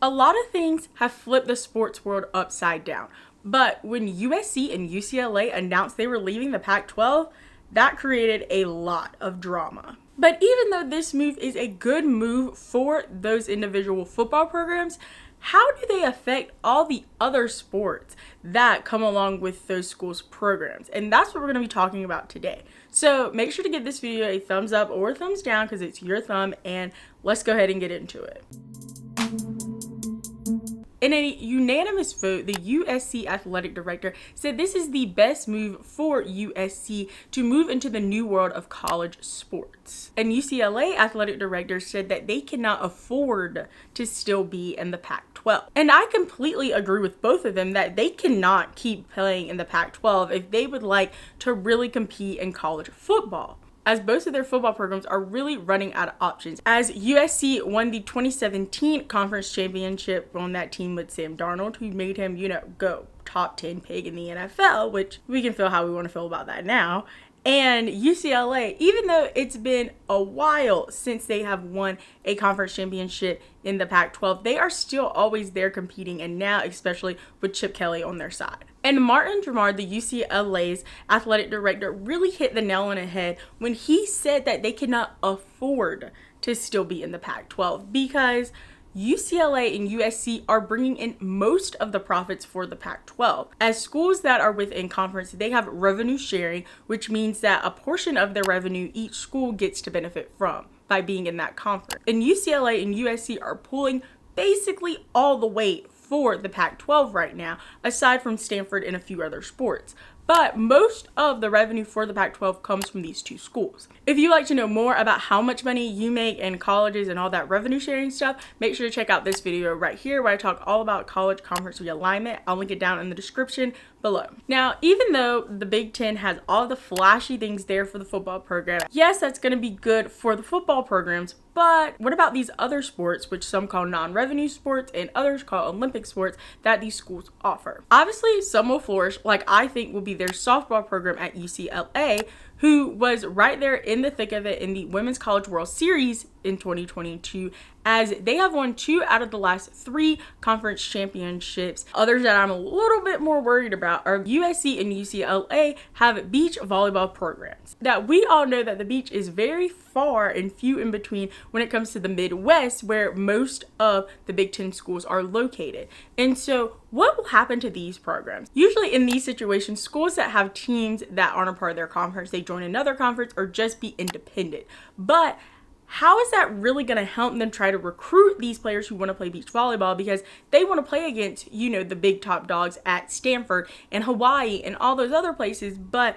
A lot of things have flipped the sports world upside down, but when USC and UCLA announced they were leaving the Pac-12, that created a lot of drama. But even though this move is a good move for those individual football programs, how do they affect all the other sports that come along with those schools' programs? And that's what we're going to be talking about today. So make sure to give this video a thumbs up or a thumbs down because it's your thumb, and let's go ahead and get into it. In a unanimous vote, the USC athletic director said this is the best move for USC to move into the new world of college sports. And UCLA athletic director said that they cannot afford to still be in the Pac-12. And I completely agree with both of them that they cannot keep playing in the Pac-12 if they would like to really compete in college football, as both of their football programs are really running out of options. As USC won the 2017 conference championship on that team with Sam Darnold, who made him, go top 10 pick in the NFL, which we can feel how we want to feel about that now. And UCLA, even though it's been a while since they have won a conference championship in the Pac-12, they are still always there competing, and now especially with Chip Kelly on their side. And Martin Drummond, the UCLA's athletic director, really hit the nail on the head when he said that they cannot afford to still be in the Pac-12 because UCLA and USC are bringing in most of the profits for the Pac-12. As schools that are within conference, they have revenue sharing, which means that a portion of their revenue each school gets to benefit from by being in that conference. And UCLA and USC are pulling basically all the weight for the Pac-12 right now, aside from Stanford and a few other sports. But most of the revenue for the Pac-12 comes from these two schools. If you'd like to know more about how much money you make in colleges and all that revenue sharing stuff, make sure to check out this video right here where I talk all about college conference realignment. I'll link it down in the description below. Now, even though the Big Ten has all the flashy things there for the football program, yes, that's going to be good for the football programs, but what about these other sports, which some call non-revenue sports and others call Olympic sports, that these schools offer? Obviously, some will flourish, like I think will be their softball program at UCLA, who was right there in the thick of it in the Women's College World Series in 2022, as they have won 2 out of the last 3 conference championships. Others that I'm a little bit more worried about are USC and UCLA have beach volleyball programs. That we all know that the beach is very far and few in between when it comes to the Midwest, where most of the Big Ten schools are located. And so what will happen to these programs? Usually in these situations, schools that have teams that aren't a part of their conference, they join another conference or just be independent. But how is that really going to help them try to recruit these players who want to play beach volleyball, because they want to play against, the big top dogs at Stanford and Hawaii and all those other places, but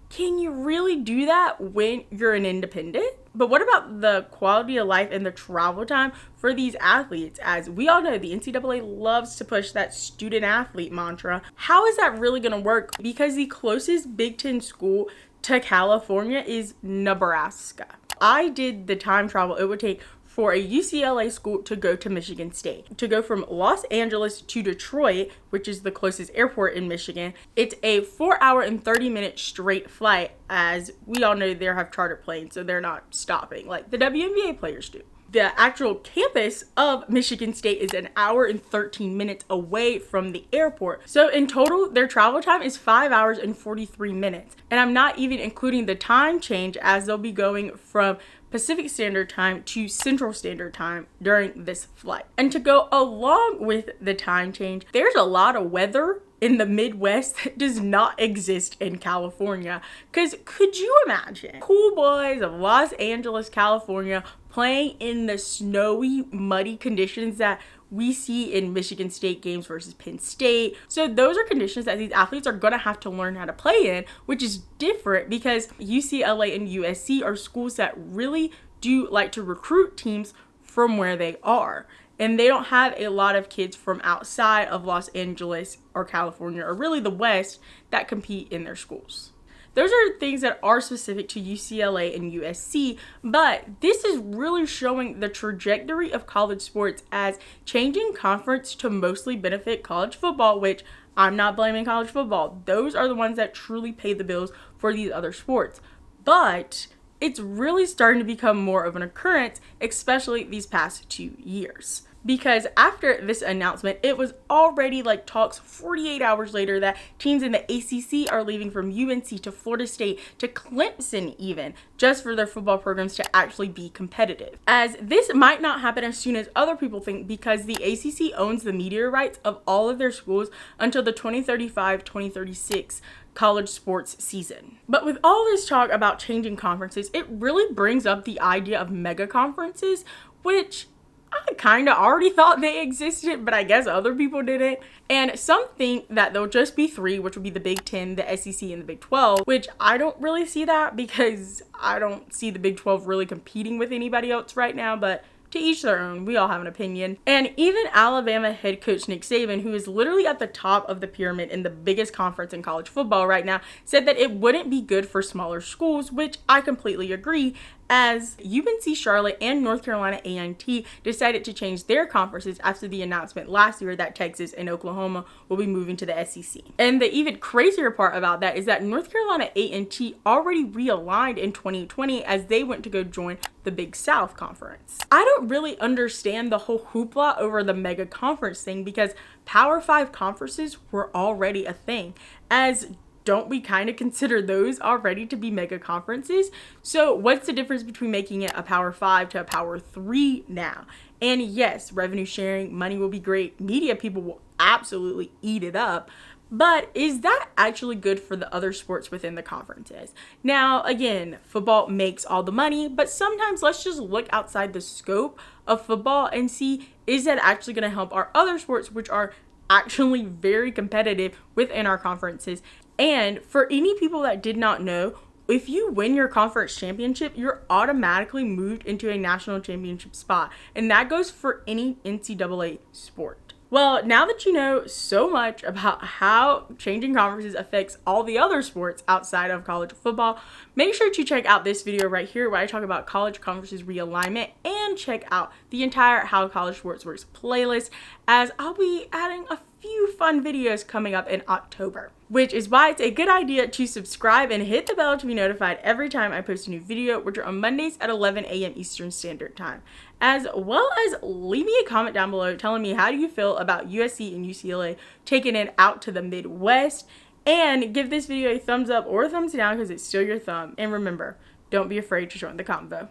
can you really do that when you're an independent? But what about the quality of life and the travel time for these athletes? As we all know, the NCAA loves to push that student athlete mantra. How is that really going to work? Because the closest Big Ten school to California is Nebraska. I did the time travel it would take for a UCLA school to go to Michigan State. To go from Los Angeles to Detroit, which is the closest airport in Michigan, it's a 4-hour and 30-minute straight flight, as we all know they have chartered planes, so they're not stopping like the WNBA players do. The actual campus of Michigan State is 1 hour and 13 minutes away from the airport. So in total, their travel time is 5 hours and 43 minutes. And I'm not even including the time change, as they'll be going from Pacific Standard Time to Central Standard Time during this flight. And to go along with the time change, there's a lot of weather in the Midwest that does not exist in California. Because could you imagine cool boys of Los Angeles, California playing in the snowy, muddy conditions that we see in Michigan State games versus Penn State? So those are conditions that these athletes are going to have to learn how to play in, which is different because UCLA and USC are schools that really do like to recruit teams from where they are. And they don't have a lot of kids from outside of Los Angeles or California or really the West that compete in their schools. Those are things that are specific to UCLA and USC, but this is really showing the trajectory of college sports as changing conference to mostly benefit college football, which I'm not blaming college football. Those are the ones that truly pay the bills for these other sports. But it's really starting to become more of an occurrence, especially these past 2 years. because after this announcement, it was already like talks 48 hours later that teams in the ACC are leaving from UNC to Florida State to Clemson even, just for their football programs to actually be competitive. As this might not happen as soon as other people think, because the ACC owns the media rights of all of their schools until the 2035-2036 college sports season. But with all this talk about changing conferences, it really brings up the idea of mega conferences, which I kind of already thought they existed, but I guess other people didn't. And some think that there'll just be three, which would be the Big Ten, the SEC, and the Big 12, which I don't really see that, because I don't see the Big 12 really competing with anybody else right now, but to each their own. We all have an opinion. And even Alabama head coach Nick Saban, who is literally at the top of the pyramid in the biggest conference in college football right now, said that it wouldn't be good for smaller schools, which I completely agree, as UNC Charlotte and North Carolina A&T decided to change their conferences after the announcement last year that Texas and Oklahoma will be moving to the SEC. And the even crazier part about that is that North Carolina A&T already realigned in 2020 as they went to go join the Big South Conference. I don't really understand the whole hoopla over the mega conference thing, because Power 5 conferences were already a thing, as don't we kind of consider those already to be mega conferences? So what's the difference between making it a Power 5 to a Power 3 now? And yes, revenue sharing, money will be great. Media people will absolutely eat it up. But is that actually good for the other sports within the conferences? Now, again, football makes all the money, but sometimes let's just look outside the scope of football and see, is that actually going to help our other sports, which are actually very competitive within our conferences? And for any people that did not know, if you win your conference championship, you're automatically moved into a national championship spot. And that goes for any NCAA sport. Well, now that you know so much about how changing conferences affects all the other sports outside of college football, make sure to check out this video right here where I talk about college conferences realignment, and check out the entire How College Sports Works playlist, as I'll be adding a few fun videos coming up in October. Which is why it's a good idea to subscribe and hit the bell to be notified every time I post a new video, which are on Mondays at 11 a.m. Eastern Standard Time. As well as leave me a comment down below telling me how do you feel about USC and UCLA taking it out to the Midwest. And give this video a thumbs up or a thumbs down, because it's still your thumb. And remember, don't be afraid to join the convo.